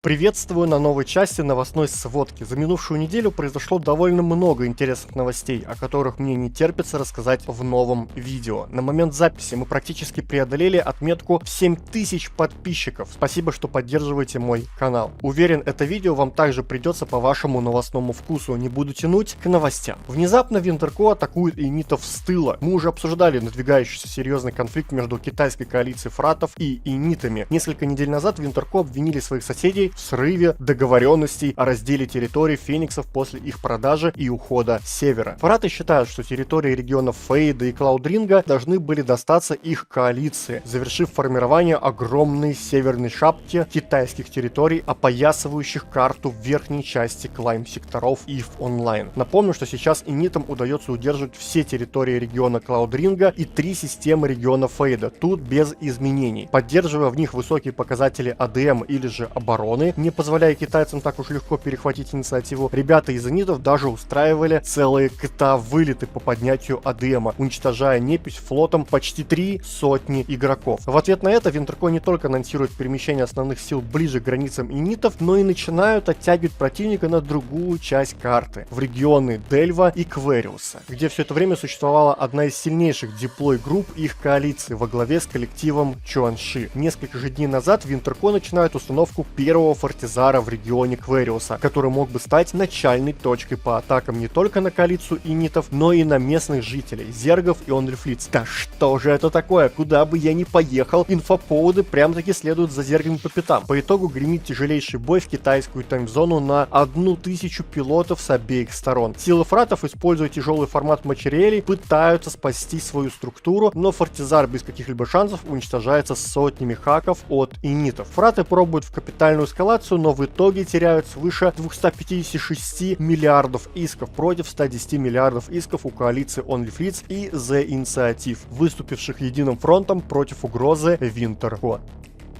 Приветствую на новой части новостной сводки. За минувшую неделю произошло довольно много интересных новостей, о которых мне не терпится рассказать в новом видео. На момент записи мы практически преодолели отметку в 7000 подписчиков. Спасибо, что поддерживаете мой канал. Уверен, это видео вам также придется по вашему новостному вкусу. Не буду тянуть к новостям. Внезапно Винтерко атакует инитов с тыла. Мы уже обсуждали надвигающийся серьезный конфликт между китайской коалицией фратов и инитами. Несколько недель назад Винтерко обвинили своих соседей в срыве договоренностей о разделе территорий фениксов после их продажи и ухода с севера. Фраты считают, что территории регионов Фейда и Клаудринга должны были достаться их коалиции, завершив формирование огромной северной шапки китайских территорий, опоясывающих карту в верхней части клайм-секторов EVE Online. Напомню, что сейчас инитам удается удерживать все территории региона Клаудринга и 3 системы региона Фейда, тут без изменений, поддерживая в них высокие показатели АДМ или же обороны, не позволяя китайцам так уж легко перехватить инициативу. Ребята из инитов даже устраивали целые КТА-вылеты по поднятию АДМа, уничтожая непись флотом почти 300 игроков. В ответ на это Винтерко не только анонсирует перемещение основных сил ближе к границам инитов, но и начинают оттягивать противника на другую часть карты, в регионы Дельва и Квериуса, где все это время существовала одна из сильнейших диплой-групп их коалиции во главе с коллективом Чуанши. Несколько же дней назад Винтерко начинает установку первого фортизара в регионе Квериуса, который мог бы стать начальной точкой по атакам не только на коалицию инитов, но и на местных жителей, зергов и онлифлиц. Да что же это такое? Куда бы я ни поехал, инфоповоды прям-таки следуют за зергами по пятам. По итогу гремит тяжелейший бой в китайскую таймзону на 1000 пилотов с обеих сторон. Силы фратов, используя тяжелый формат материалей, пытаются спасти свою структуру, но фортизар без каких-либо шансов уничтожается сотнями хаков от инитов. Фраты пробуют в капитальную эскалацию, но в итоге теряют свыше 256 миллиардов исков против 110 миллиардов исков у коалиции OnlyFleets и The Initiative, выступивших единым фронтом против угрозы Винтерко.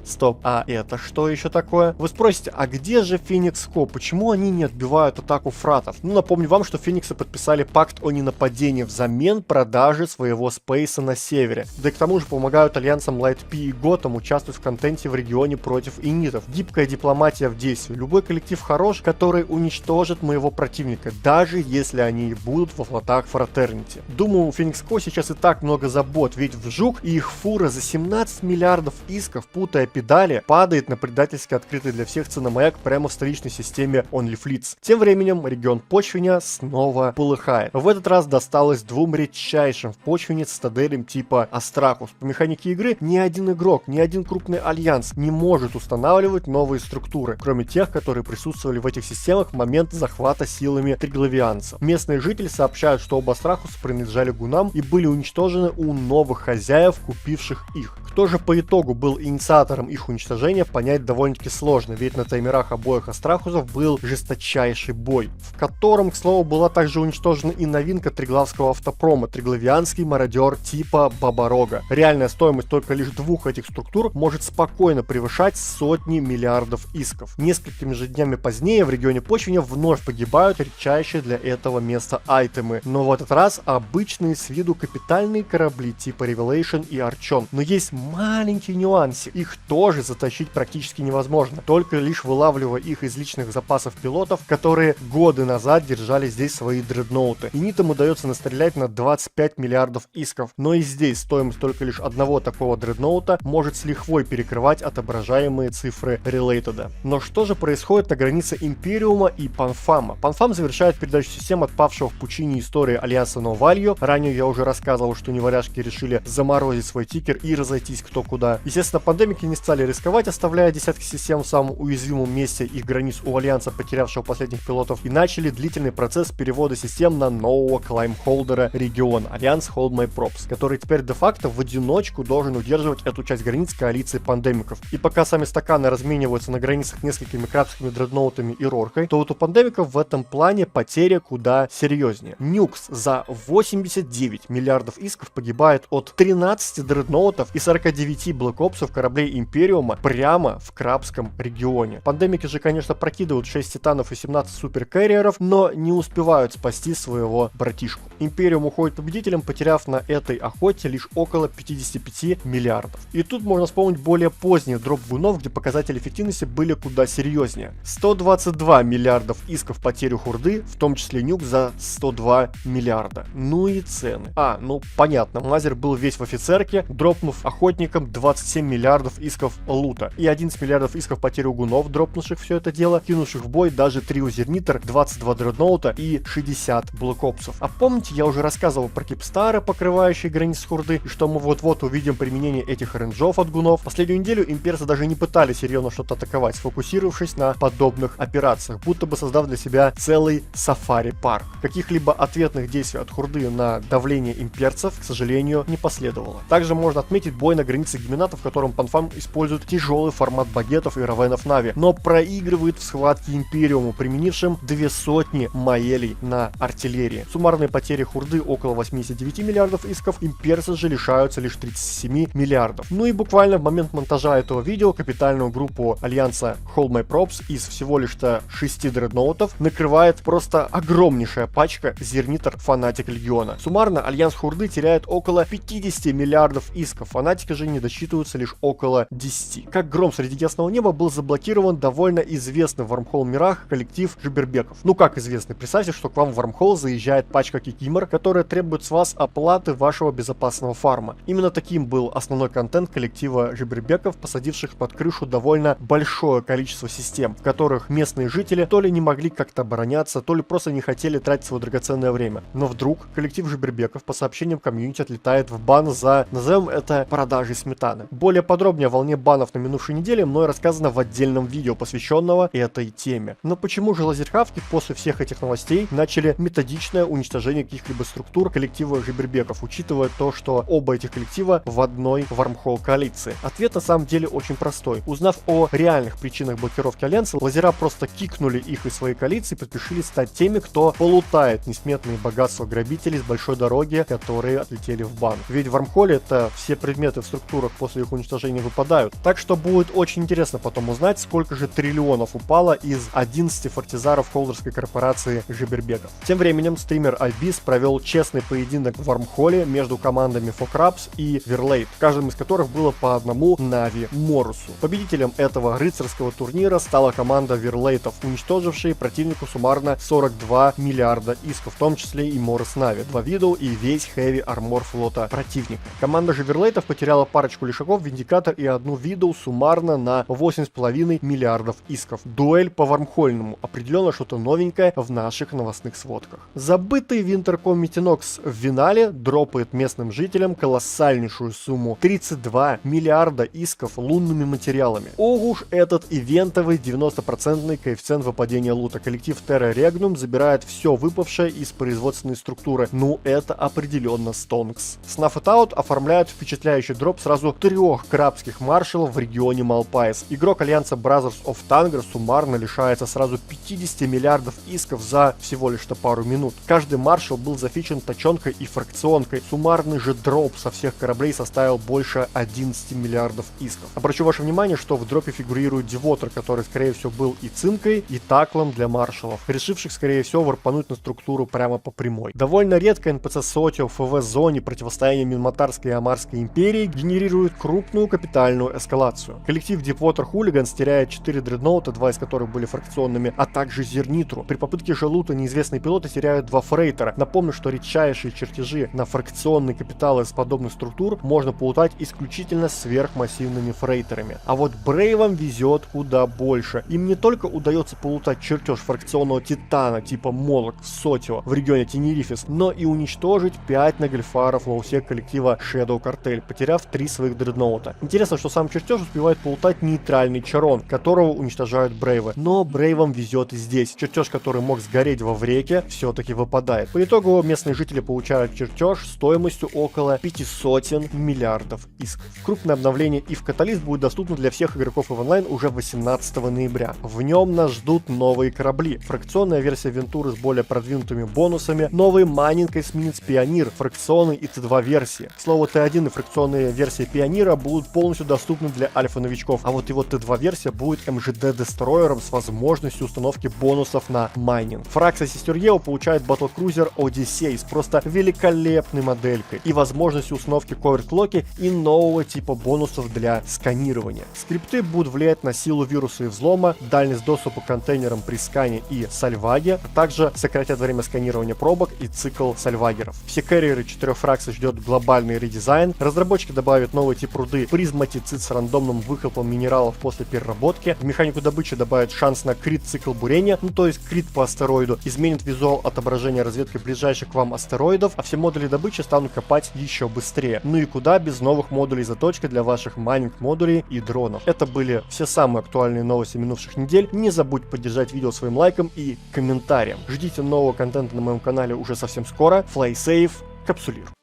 Стоп, а это что еще такое? Вы спросите, а где же Феникс Ко? Почему они не отбивают атаку фратов? Ну, напомню вам, что Фениксы подписали пакт о ненападении взамен продажи своего спейса на севере. Да и к тому же помогают альянсам LightP и Готэм участвовать в контенте в регионе против инитов. Гибкая дипломатия в действии. Любой коллектив хорош, который уничтожит моего противника, даже если они и будут во флотах Фратернити. Думаю, у Феникс Ко сейчас и так много забот, ведь вжук и их фура за 17 миллиардов исков, путая педали, падает на предательски открытый для всех ценомаяк прямо в столичной системе OnlyFleets. Тем временем регион Почвеня снова полыхает. В этот раз досталось двум редчайшим в Почвене цитаделям типа Астрахус. По механике игры ни один игрок, ни один крупный альянс не может устанавливать новые структуры, кроме тех, которые присутствовали в этих системах в момент захвата силами триглавианцев. Местные жители сообщают, что оба Астрахуса принадлежали гунам и были уничтожены у новых хозяев, купивших их. Кто же по итогу был инициатором их уничтожения, понять довольно-таки сложно, ведь на таймерах обоих Астрахусов был жесточайший бой, в котором, к слову, была также уничтожена и новинка триглавского автопрома, триглавианский мародер типа Бабарога. Реальная стоимость только лишь двух этих структур может спокойно превышать сотни миллиардов исков. Несколькими же днями позднее в регионе Почвеня вновь погибают редчайшие для этого места айтемы, но в этот раз обычные с виду капитальные корабли типа Revelation и Арчон. Но есть маленький нюансик, их тоже затащить практически невозможно, только лишь вылавливая их из личных запасов пилотов, которые годы назад держали здесь свои дредноуты. Инитам удается настрелять на 25 миллиардов исков, но и здесь стоимость только лишь одного такого дредноута может с лихвой перекрывать отображаемые цифры релейтеда. Но что же происходит на границе Империума и Панфама? Панфам завершает передачу систем отпавшего в пучине истории Альянса Новалью. Ранее я уже рассказывал, что неваляшки решили заморозить свой тикер и разойтись кто куда. Естественно, пандемики не стали рисковать, оставляя десятки систем в самом уязвимом месте их границ у Альянса, потерявшего последних пилотов, и начали длительный процесс перевода систем на нового клаймхолдера региона, Альянс Hold My Props, который теперь де-факто в одиночку должен удерживать эту часть границ коалиции пандемиков. И пока сами стаканы размениваются на границах несколькими крабскими дредноутами и роркой, то вот у пандемиков в этом плане потеря куда серьезнее. Нюкс за 89 миллиардов исков погибает от 13 дредноутов и 49 блэкопсов кораблей Империума прямо в Крабском регионе. Пандемики же, конечно, прокидывают 6 титанов и 17 суперкарьеров, но не успевают спасти своего братишку. Империум уходит победителем, потеряв на этой охоте лишь около 55 миллиардов. И тут можно вспомнить более поздний дроп гунов, где показатели эффективности были куда серьезнее. 122 миллиардов исков в потерю хурды, в том числе нюк за 102 миллиарда. Ну и цены. Ну понятно, Мазер был весь в офицерке, дропнув охотникам 27 миллиардов исков лута. И 11 миллиардов исков потерю гунов, дропнувших все это дело, кинувших в бой даже трио Зернитер, 22 дредноута и 60 блэкопсов. А помните, я уже рассказывал про кипстары, покрывающие границы хурды, и что мы вот-вот увидим применение этих рейнджов от гунов. Последнюю неделю имперцы даже не пытались серьезно что-то атаковать, сфокусировавшись на подобных операциях, будто бы создав для себя целый сафари-парк. Каких-либо ответных действий от хурды на давление имперцев, к сожалению, не последовало. Также можно отметить бой на границе Гимената, в котором Панфам использует тяжелый формат багетов и равенов Нави, но проигрывает в схватке Империуму, применившим 200 маэлей на артиллерии. Суммарные потери хурды около 89 миллиардов исков, имперцы же лишаются лишь 37 миллиардов. Ну и буквально в момент монтажа этого видео капитальную группу альянса Hold My Props из всего лишь-то 6 дредноутов накрывает просто огромнейшая пачка Зернитер Фанатик Легиона. Суммарно альянс хурды теряет около 50 миллиардов исков, фанатики же не досчитываются лишь около 10. Как гром среди ясного неба был заблокирован довольно известный в Вармхолл мирах коллектив Жибербеков. Ну как известный, представьте, что к вам в Вармхолл заезжает пачка кикимор, которая требует с вас оплаты вашего безопасного фарма. Именно таким был основной контент коллектива Жибербеков, посадивших под крышу довольно большое количество систем, в которых местные жители то ли не могли как-то обороняться, то ли просто не хотели тратить свое драгоценное время. Но вдруг коллектив Жибербеков по сообщениям комьюнити отлетает в бан за, назовем это, продажей сметаны. Более подробнее о волне банов на минувшей неделе мной рассказано в отдельном видео, посвященного этой теме. Но почему же лазерхавки после всех этих новостей начали методичное уничтожение каких-либо структур коллектива Жибербеков, учитывая то, что оба этих коллектива в одной Вармхолл коалиции? Ответ на самом деле очень простой. Узнав о реальных причинах блокировки альянса, лазера просто кикнули их из своей коалиции и поспешили стать теми, кто полутает несметные богатства грабителей с большой дороги, которые отлетели в бан. Ведь в Вармхолле это все предметы в структурах после их уничтожения выпадают. Так что будет очень интересно потом узнать, сколько же триллионов упало из 11 фортизаров холдерской корпорации Жибербеков. Тем временем стример Альбис провел честный поединок в Вармхолле между командами Фокрабс и Верлейт, в каждом из которых было по одному Нави Морусу. Победителем этого рыцарского турнира стала команда Верлейтов, уничтожившие противнику суммарно 42 миллиарда исков, в том числе и Морус Нави, 2 виду и весь хэви армор флота противника. Команда же Верлейтов потеряла парочку лишаков, Виндикатор и одну виду суммарно на 8,5 миллиардов исков. Дуэль по Вармхольному. Определенно что-то новенькое в наших новостных сводках. Забытый Винтерком Митинокс в Винале дропает местным жителям колоссальнейшую сумму 32 миллиарда исков лунными материалами. Ох уж этот ивентовый 90% коэффициент выпадения лута. Коллектив Terra Regnum забирает все выпавшее из производственной структуры. Ну это определенно стонкс. Snuff It Out оформляют впечатляющий дроп сразу 3 крабских маршалов в регионе Малпайс. Игрок альянса Brothers of Tanger суммарно лишается сразу 50 миллиардов исков за всего лишь пару минут. Каждый маршал был зафичен точенкой и фракционкой. Суммарный же дроп со всех кораблей составил больше 11 миллиардов исков. Обращу ваше внимание, что в дропе фигурирует Девотер, который скорее всего был и цинкой, и таклом для маршалов, решивших скорее всего варпануть на структуру прямо по прямой. Довольно редко НПЦ Сотио в ФВ-зоне противостояния Минматарской и Амарской империи генерирует крупную капитальную эскалацию. Коллектив Deepwater Hooligans теряет 4 дредноута, 2 из которых были фракционными, а также Зернитру. При попытке же лута неизвестные пилоты теряют 2 фрейтера. Напомню, что редчайшие чертежи на фракционные капиталы из подобных структур можно полутать исключительно сверхмассивными фрейтерами. А вот Брейвам везет куда больше. Им не только удается полутать чертеж фракционного титана типа Молок Сотио в регионе Тенерифис, но и уничтожить 5 нагльфаров лоусек коллектива Shadow Cartel, потеряв 3 своих дредноута. Интересно, что сам чертеж успевает полутать нейтральный Чарон, которого уничтожают Брейвы. Но Брейвам везет и здесь. Чертеж, который мог сгореть во Вреке, все-таки выпадает. По итогу местные жители получают чертеж стоимостью около 500 миллиардов исков. Крупное обновление EVE Catalyst будет доступно для всех игроков EVE Online уже 18 ноября. В нем нас ждут новые корабли, фракционная версия Вентуры с более продвинутыми бонусами, новый майнинг эсминец Пионер, фракционный и Т2 версии. К слову, Т1 и фракционные версии Пионера будут полностью доступны доступным для альфа-новичков, а вот его Т2 версия будет МЖД-дестройером с возможностью установки бонусов на майнинг. Фракция сестер Ео получает Battlecruiser Odyssey с просто великолепной моделькой и возможностью установки коверклоки и нового типа бонусов для сканирования. Скрипты будут влиять на силу вируса и взлома, дальность доступа к контейнерам при скане и сальваге, а также сократят время сканирования пробок и цикл сальвагеров. Все карьеры 4 фракций ждет глобальный редизайн. Разработчики добавят новый тип руды призматицит с рандомным выхлопом минералов после переработки. В механику добычи добавят шанс на крит цикл бурения, ну то есть крит по астероиду, изменит визуал отображения разведки ближайших к вам астероидов, а все модули добычи станут копать еще быстрее. Ну и куда без новых модулей заточки для ваших майнинг модулей и дронов. Это были все самые актуальные новости минувших недель. Не забудь поддержать видео своим лайком и комментарием. Ждите нового контента на моем канале уже совсем скоро. Fly safe, капсулируй.